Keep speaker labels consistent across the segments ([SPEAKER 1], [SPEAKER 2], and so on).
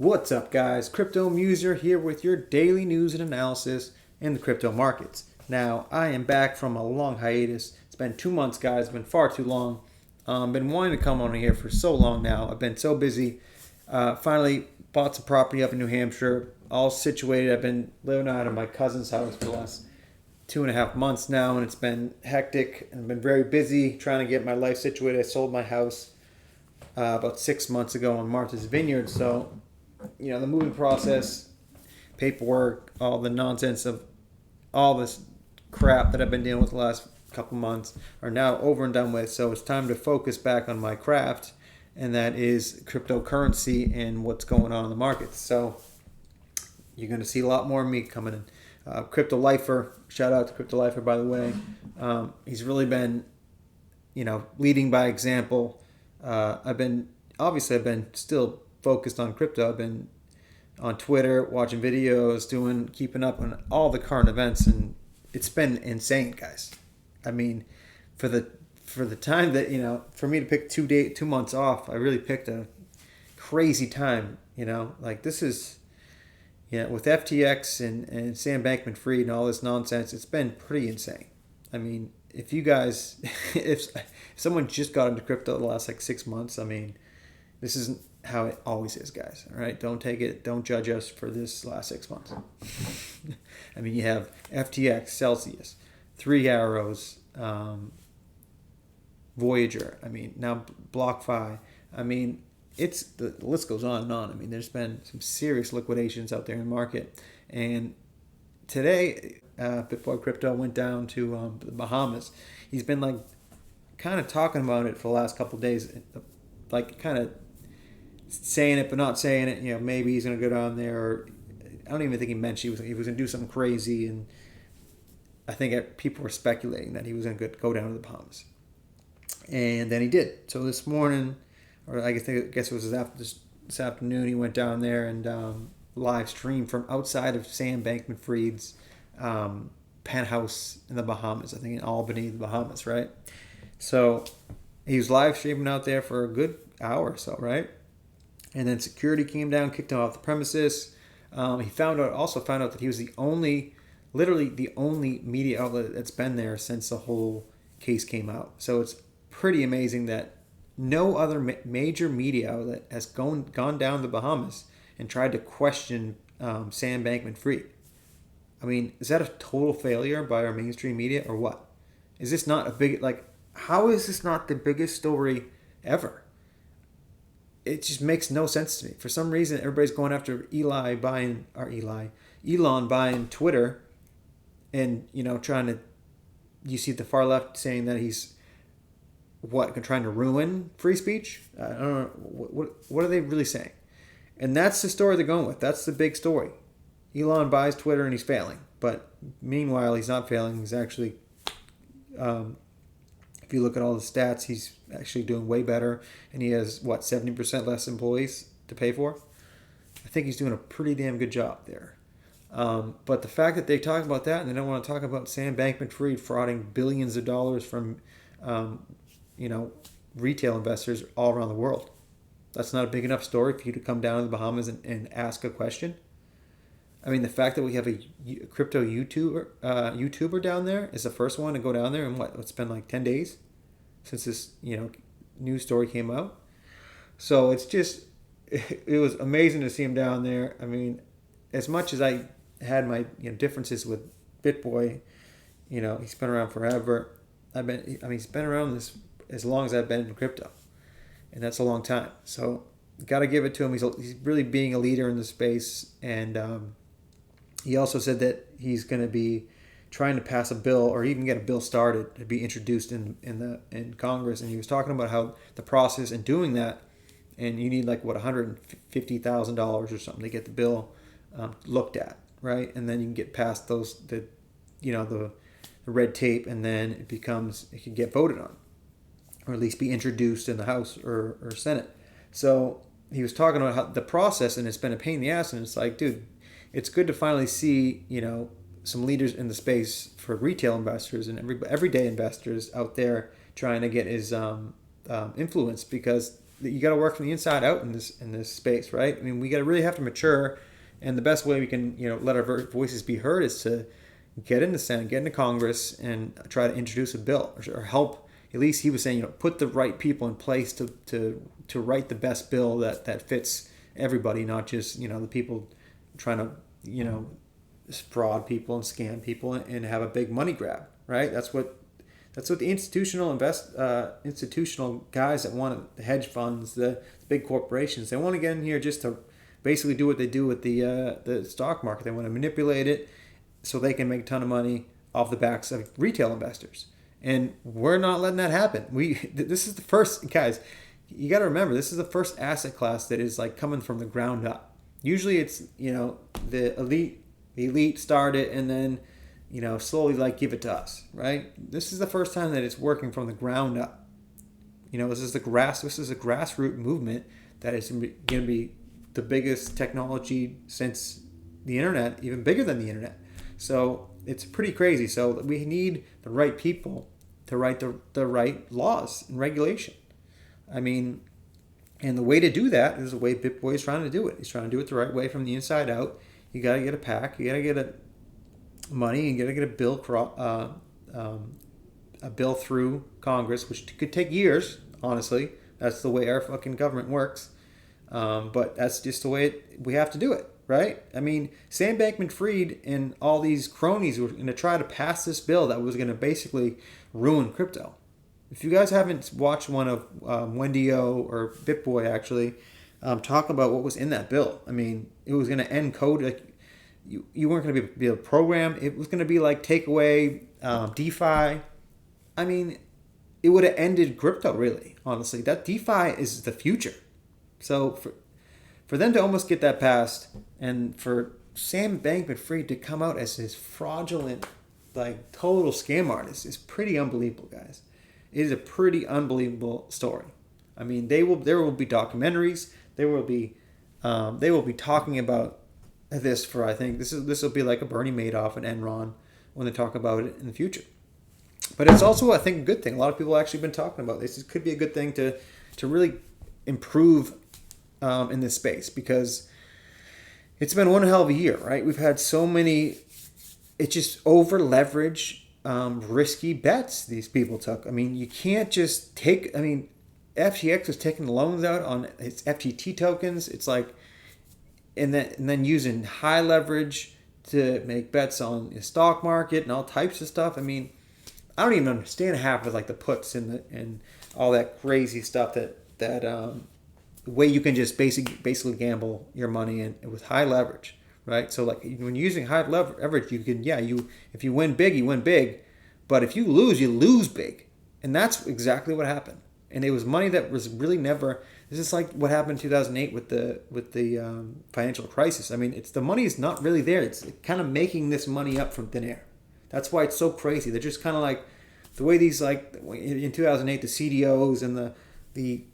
[SPEAKER 1] What's up, guys? Crypto Muser here with your daily news and analysis in the crypto markets. Now, I am back from a long hiatus. It's been 2 months, guys. It's been far too long. Been wanting to come on here for so long now. I've been so busy. Finally bought some property up in New Hampshire, all situated. I've been living out of my cousin's house for the last 2.5 months now, and it's been hectic and been very busy trying to get my life situated. I sold my house about 6 months ago on Martha's Vineyard. So, the moving process, paperwork, all the nonsense of all this crap that I've been dealing with the last couple months are now over and done with. So it's time to focus back on my craft, and that is cryptocurrency and what's going on in the markets. So you're going to see a lot more of me coming in. Crypto Lifer, shout out to Crypto Lifer, by the way. He's really been, leading by example. I've been still focused on crypto. I've been on Twitter, watching videos, keeping up on all the current events, and it's been insane, guys. I mean, for the time that, for me to pick 2 months off, I really picked a crazy time, this is, with FTX and Sam Bankman-Fried and all this nonsense, it's been pretty insane. I mean, if you guys, if someone just got into crypto the last 6 months, this isn't how it always is, guys. All right, don't judge us for this last 6 months. You have FTX, Celsius, 3 Arrows, Voyager. Now BlockFi. The list goes on and on. There's been some serious liquidations out there in the market, and today, Bitboy Crypto went down to the Bahamas. He's been kind of talking about it for the last couple of days, kind of saying it but not saying it. Maybe he's going to go down there. Or I don't even think he mentioned he was going to do something crazy, and I think people were speculating that he was going to go down to the Bahamas, and then he did. So this morning, or I guess it was this afternoon, he went down there and live streamed from outside of Sam Bankman-Fried's penthouse in the Bahamas. I think in Albany, the Bahamas, right? So he was live streaming out there for a good hour or so, right? And then security came down, kicked him off the premises. He also found out that he was literally the only media outlet that's been there since the whole case came out. So it's pretty amazing that no other major media outlet has gone down to the Bahamas and tried to question Sam Bankman-Fried. Is that a total failure by our mainstream media or what? Is this not how is this not the biggest story ever? It just makes no sense to me. For some reason, everybody's going after Elon buying Twitter, and you see the far left saying that he's trying to ruin free speech. I don't know what are they really saying, and that's the story they're going with. That's the big story. Elon buys Twitter and he's failing, but meanwhile he's not failing. He's actually, if you look at all the stats, he's actually doing way better, and he has 70% less employees to pay for. I think he's doing a pretty damn good job there. But the fact that they talk about that and they don't want to talk about Sam Bankman-Fried frauding billions of dollars from, retail investors all around the world, that's not a big enough story for you to come down to the Bahamas and ask a question. The fact that we have a crypto YouTuber down there is the first one to go down there in it's been 10 days since this, news story came out. So it's just, it was amazing to see him down there. As much as I had my differences with BitBoy, he's been around forever. He's been around this as long as I've been in crypto, and that's a long time. So got to give it to him. He's really being a leader in the space, and he also said that he's going to be trying to pass a bill or even get a bill started to be introduced in Congress. And he was talking about how the process in doing that, and you need $150,000 or something to get the bill looked at, right? And then you can get past the red tape, and then it can get voted on, or at least be introduced in the House or Senate. So he was talking about how the process, and it's been a pain in the ass, and it's dude, it's good to finally see, some leaders in the space for retail investors and everyday investors out there trying to get his influence, because you got to work from the inside out in this space, right? I mean, we got to really have to mature, and the best way we can let our voices be heard is to get in the Senate, get into Congress, and try to introduce a bill or help. At least he was saying, put the right people in place to write the best bill that fits everybody, not just the people trying to fraud people and scam people and have a big money grab, right? That's what the institutional guys that want the hedge funds, the big corporations, they want to get in here just to basically do what they do with the stock market. They want to manipulate it so they can make a ton of money off the backs of retail investors. And we're not letting that happen. This is the first, guys, you got to remember, this is the first asset class that is like coming from the ground up. Usually it's, the elite start it and then, slowly like give it to us, right? This is the first time that it's working from the ground up. This is a grassroots movement that is going to be the biggest technology since the internet, even bigger than the internet. So it's pretty crazy. So we need the right people to write the right laws and regulation. I mean, and the way to do that is the way BitBoy is trying to do it. He's trying to do it the right way from the inside out. You got to get a PAC. You got to get money. You got to get a bill through Congress, which could take years. Honestly, that's the way our fucking government works. But that's just the way we have to do it, right? I mean, Sam Bankman-Fried and all these cronies were going to try to pass this bill that was going to basically ruin crypto. If you guys haven't watched one of Wendy O or BitBoy actually talk about what was in that bill, I mean, it was going to end code. Like, you weren't going to be able to program. It was going to be like take away DeFi. I mean, it would have ended crypto, really, honestly. That DeFi is the future. So for them to almost get that passed, and for Sam Bankman-Fried to come out as his fraudulent, like, total scam artist is pretty unbelievable, guys. It is a pretty unbelievable story. I mean, there will be documentaries. They will be talking about this for, I think this will be like a Bernie Madoff and Enron when they talk about it in the future. But it's also, I think, a good thing. A lot of people have actually been talking about this. It could be a good thing to really improve in this space, because it's been one hell of a year, right? We've had so many, it's just over leverage, risky bets these people took. I mean, you can't just take, I mean, FTX was taking loans out on its FTT tokens. It's like, and then using high leverage to make bets on the stock market and all types of stuff. I mean, I don't even understand half of like the puts and all that crazy stuff that way you can just basically gamble your money in with high leverage, right? So like when you're using high leverage, you can if you win big, you win big, but if you lose big, and that's exactly what happened. And it was money that was really never. This is like what happened in 2008 with the financial crisis. I mean, it's the money is not really there. It's kind of making this money up from thin air. That's why it's so crazy. They're just kind of like the way these, like in 2008, the CDOs and the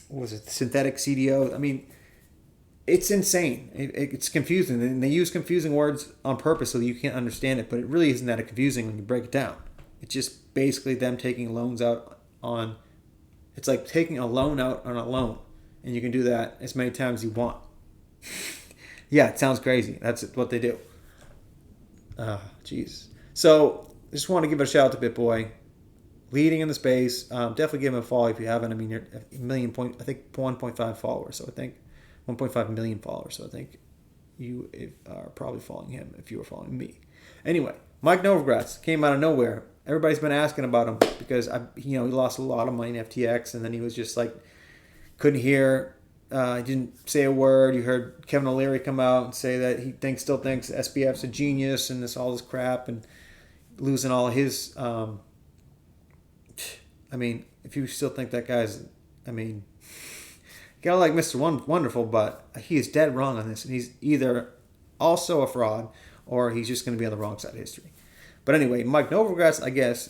[SPEAKER 1] what was it, synthetic CDOs. I mean, it's insane. It's confusing, and they use confusing words on purpose so that you can't understand it. But it really isn't that confusing when you break it down. It's just basically them taking loans out on. It's like taking a loan out on a loan, and you can do that as many times as you want. Yeah, it sounds crazy. That's what they do. Jeez. So I just want to give a shout out to BitBoy, leading in the space. Definitely give him a follow if you haven't. I mean, you're I think 1.5 followers. So I think 1.5 million followers. So I think you are probably following him if you were following me. Anyway, Mike Novogratz came out of nowhere. Everybody's been asking about him because he lost a lot of money in FTX, and then he was just like couldn't hear. He didn't say a word. You heard Kevin O'Leary come out and say that he still thinks SBF's a genius and all this crap, and losing all his. I mean, if you still think that guy's, I mean, gotta like Mr. Wonderful, but he is dead wrong on this, and he's either also a fraud or he's just going to be on the wrong side of history. But anyway, Mike Novogratz, I guess,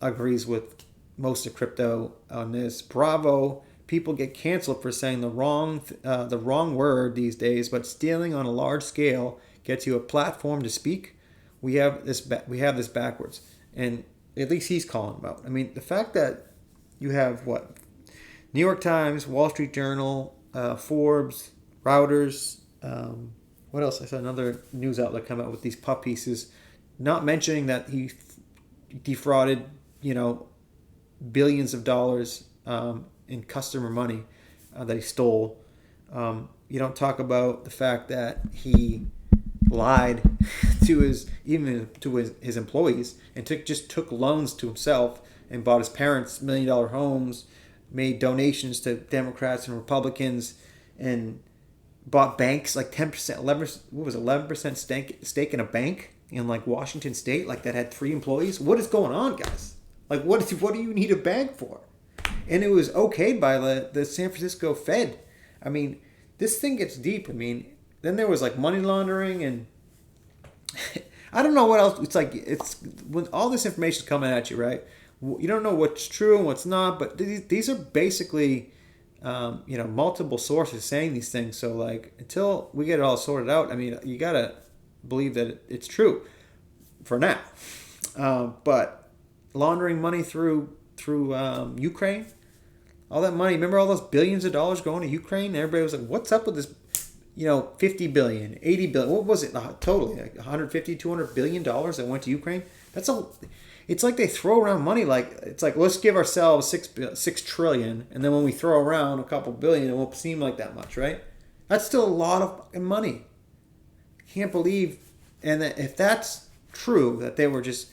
[SPEAKER 1] agrees with most of crypto on this. Bravo. People get canceled for saying the wrong word these days, but stealing on a large scale gets you a platform to speak. We have this backwards, and at least he's calling them out. I mean, the fact that you have New York Times, Wall Street Journal, Forbes, Reuters. What else? I saw another news outlet come out with these puff pieces, not mentioning that he defrauded, billions of dollars in customer money that he stole. You don't talk about the fact that he lied to his employees and took loans to himself and bought his parents $1 million homes, made donations to Democrats and Republicans, and bought banks like 10%, 11% stake in a bank in like Washington State, like that had 3 employees. What is going on, guys? Like what do you need a bank for? And it was okayed by the San Francisco Fed. I mean, this thing gets deep. I mean, then there was like money laundering and I don't know what else. It's when all this information is coming at you, right? You don't know what's true and what's not, but these are basically, multiple sources saying these things. So like until we get it all sorted out, I mean, you gotta believe that it's true for now. But laundering money through Ukraine, all that money. Remember all those billions of dollars going to Ukraine? Everybody was like, "What's up with this?" 50 billion, 80 billion. What was it totally? Like 150, 200 billion dollars that went to Ukraine. It's like they throw around money it's like let's give ourselves 6 trillion, and then when we throw around a couple billion, it won't seem like that much, right? That's still a lot of fucking money. I can't believe, and if that's true, that they were just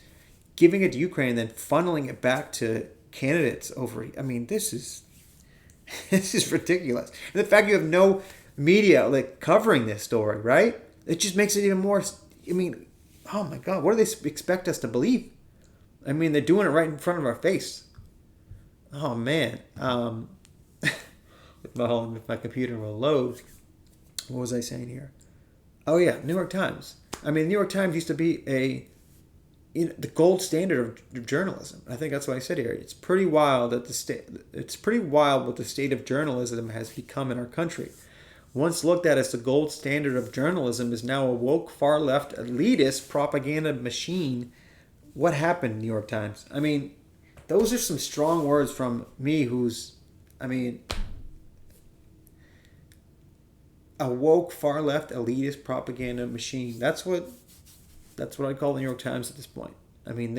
[SPEAKER 1] giving it to Ukraine and then funneling it back to candidates over. I mean, this is ridiculous. And the fact you have no media like covering this story, right? It just makes it even more. I mean, oh my God, what do they expect us to believe? I mean, they're doing it right in front of our face. Oh man, if my computer will load. What was I saying here? Oh yeah, New York Times. I mean, New York Times used to be the gold standard of journalism. I think that's what I said here. It's pretty wild that It's pretty wild what the state of journalism has become in our country. Once looked at as the gold standard of journalism, is now a woke, far-left, elitist propaganda machine. What happened, New York Times? I mean, those are some strong words from me a woke, far-left, elitist propaganda machine. That's what I call the New York Times at this point. I mean,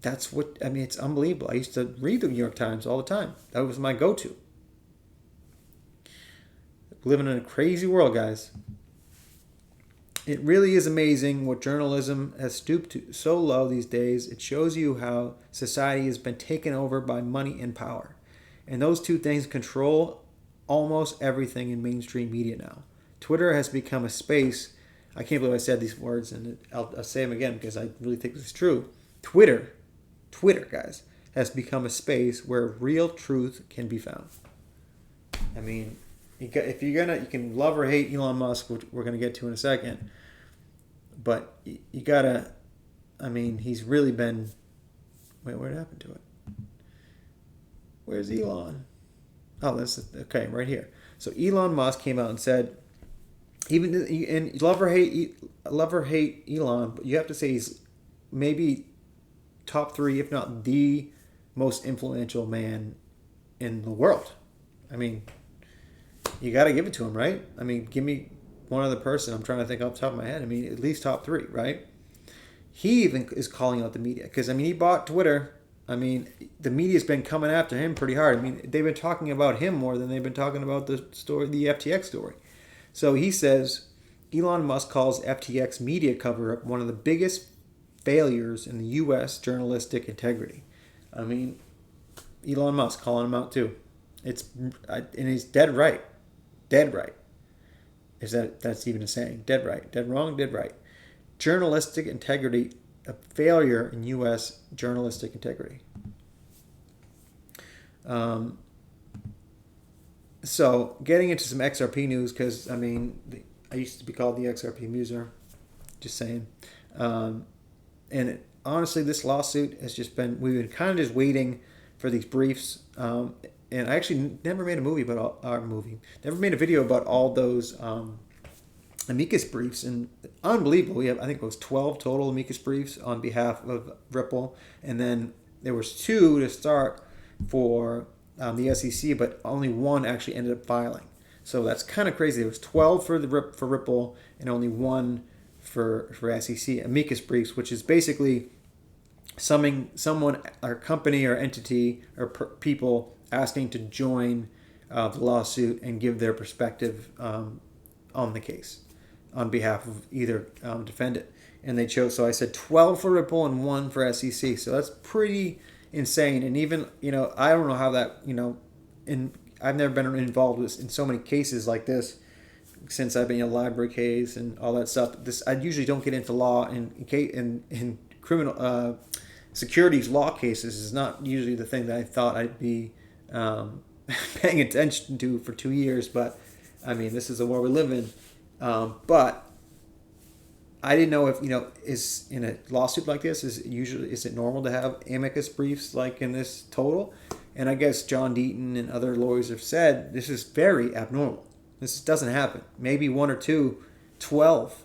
[SPEAKER 1] it's unbelievable. I used to read the New York Times all the time. That was my go-to. Living in a crazy world, guys. It really is amazing what journalism has stooped to so low these days. It shows you how society has been taken over by money and power. And those two things control almost everything in mainstream media now. Twitter has become a space. I can't believe I said these words, and I'll say them again because I really think this is true. Twitter, guys, has become a space where real truth can be found. I mean, you can love or hate Elon Musk, which we're going to get to in a second. But you gotta, I mean, he's really been, wait, what happened to it? Where's Elon? Oh, okay, right here. So Elon Musk came out and said, and love or hate Elon, but you have to say he's maybe top 3, if not the most influential man in the world. I mean, you got to give it to him, right? I mean, give me one other person. I'm trying to think off the top of my head. I mean, at least top 3, right? He even is calling out the media because, I mean, he bought Twitter. I mean, the media's been coming after him pretty hard. I mean, they've been talking about him more than they've been talking about the FTX story. So he says, Elon Musk calls FTX media cover-up one of the biggest failures in the U.S. journalistic integrity. I mean, Elon Musk calling him out too. And he's dead right. Dead right. That's even a saying? Dead right. Dead wrong, dead right. Journalistic integrity, a failure in U.S. journalistic integrity. So getting into some XRP news, because, I mean, I used to be called the XRP Muser. Just saying. Honestly, this lawsuit has just been, we've been kind of just waiting for these briefs. And I actually never made a never made a video about all those amicus briefs. And unbelievable. We have, I think it was 12 total amicus briefs on behalf of Ripple. And then there was 2 to start for the SEC, but only one actually ended up filing. So that's kind of crazy. There was 12 for Ripple and only one for SEC amicus briefs, which is basically someone or company or entity or people asking to join the lawsuit and give their perspective on the case on behalf of either defendant. And they chose, so I said 12 for Ripple and 1 for SEC. So that's pretty insane. And even, I don't know how that, I've never been involved in so many cases like this since I've been in a library case and all that stuff. I usually don't get into law in criminal securities law cases is not usually the thing that I thought I'd be paying attention to for 2 years. But I mean, this is the world we live in. But I didn't know if, is in a lawsuit like this, is it normal to have amicus briefs like in this total? And I guess John Deaton and other lawyers have said this is very abnormal. This doesn't happen. Maybe 1 or 2, 12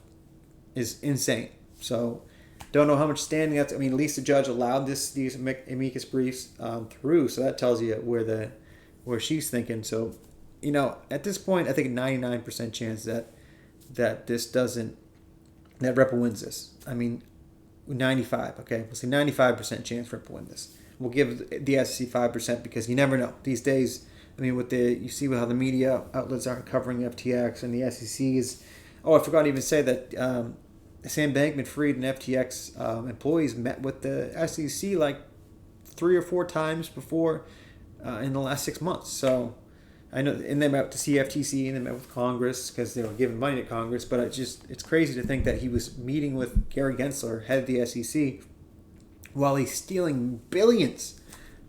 [SPEAKER 1] is insane. So don't know how much standing that's. I mean, at least the judge allowed these amicus briefs through. So that tells you where she's thinking. So, at this point, I think a 99% chance that this doesn't, that Ripple wins this. I mean, 95. Okay, we'll say 95% chance Ripple win this. We'll give the SEC 5% because you never know these days. I mean, you see how the media outlets aren't covering FTX and the SEC is. Oh, I forgot to even say that Sam Bankman-Fried and FTX employees met with the SEC like 3 or 4 times before in the last 6 months. So I know, and they met with the CFTC and they met with Congress because they were giving money to Congress. But it's crazy to think that he was meeting with Gary Gensler, head of the SEC, while he's stealing billions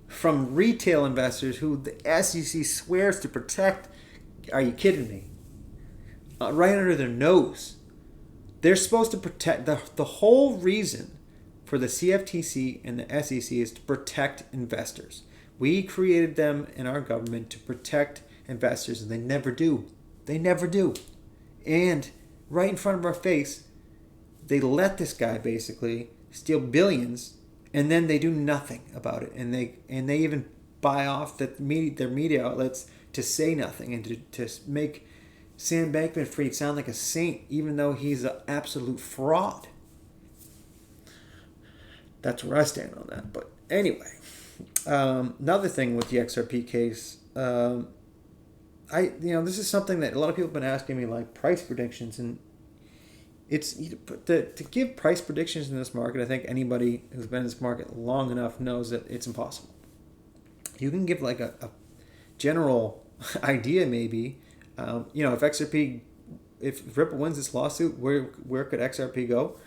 [SPEAKER 1] from retail investors who the SEC swears to protect. Are you kidding me? Right under their nose. They're supposed to protect. The whole reason for the CFTC and the SEC is to protect investors. We created them in our government to protect investors, and they never do. They never do. And right in front of our face, they let this guy basically steal billions, and then they do nothing about it. And they even buy off their media outlets to say nothing and to make Sam Bankman-Fried sound like a saint, even though he's an absolute fraud. That's where I stand on that. But anyway, another thing with the XRP case, this is something that a lot of people have been asking me, like price predictions, and it's to give price predictions in this market. I think anybody who's been in this market long enough knows that it's impossible. You can give like a general idea, maybe. If Ripple wins this lawsuit, where could XRP go?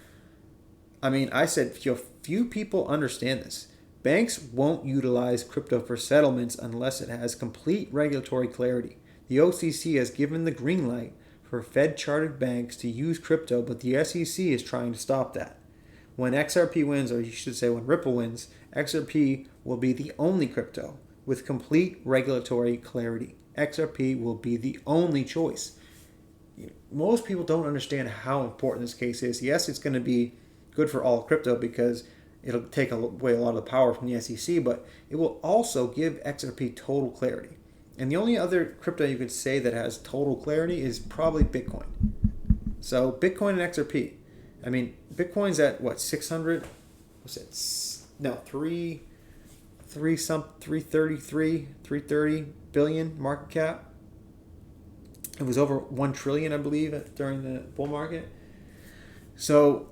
[SPEAKER 1] I mean, I said few people understand this. Banks won't utilize crypto for settlements unless it has complete regulatory clarity. The OCC has given the green light for Fed-chartered banks to use crypto, but the SEC is trying to stop that. When XRP wins, or you should say when Ripple wins, XRP will be the only crypto with complete regulatory clarity. XRP will be the only choice. Most people don't understand how important this case is. Yes, it's going to be good for all crypto because it'll take away a lot of the power from the SEC, but it will also give XRP total clarity. And the only other crypto you could say that has total clarity is probably Bitcoin. So Bitcoin and XRP. I mean, Bitcoin's at what, 600? What's it? No, 330 billion market cap. It was over 1 trillion, I believe, during the bull market. So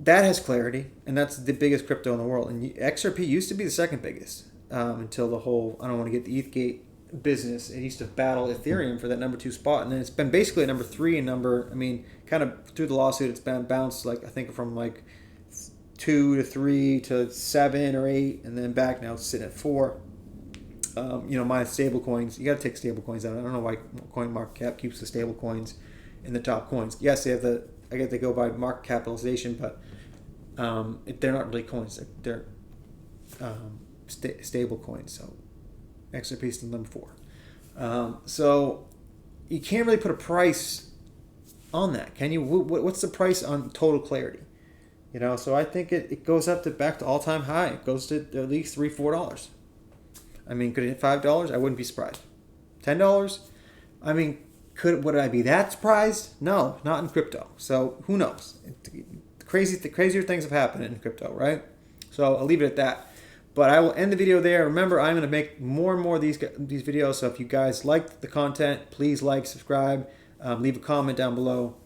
[SPEAKER 1] that has clarity, and that's the biggest crypto in the world. And XRP used to be the second biggest until the whole, I don't want to get the ETHgate business. It used to battle Ethereum for that number 2 spot, and then it's been basically at number 3 and kind of through the lawsuit, it's been bounced like, I think from like 2 to 3 to 7 or 8, and then back now it's sitting at 4. My stable coins, you got to take stable coins out. I don't know why CoinMarketCap keeps the stable coins in the top coins. Yes, they have I guess they go by market capitalization, but they're not really coins. They're stable coins. So XRP is still number 4. So you can't really put a price on that, can you? What's the price on total clarity? So I think it goes back to all-time high. It goes to at least $3-4. I mean, could it hit $5? I wouldn't be surprised. $10? I mean, would I be that surprised? No, not in crypto. So who knows? Crazier things have happened in crypto, right? So I'll leave it at that. But I will end the video there. Remember, I'm going to make more and more of these videos. So if you guys liked the content, please like, subscribe, leave a comment down below.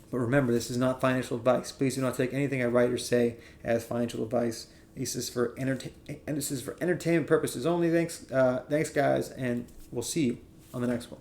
[SPEAKER 1] But remember, this is not financial advice. Please do not take anything I write or say as financial advice. This is for entertainment purposes only. Thanks, guys, and we'll see you on the next one.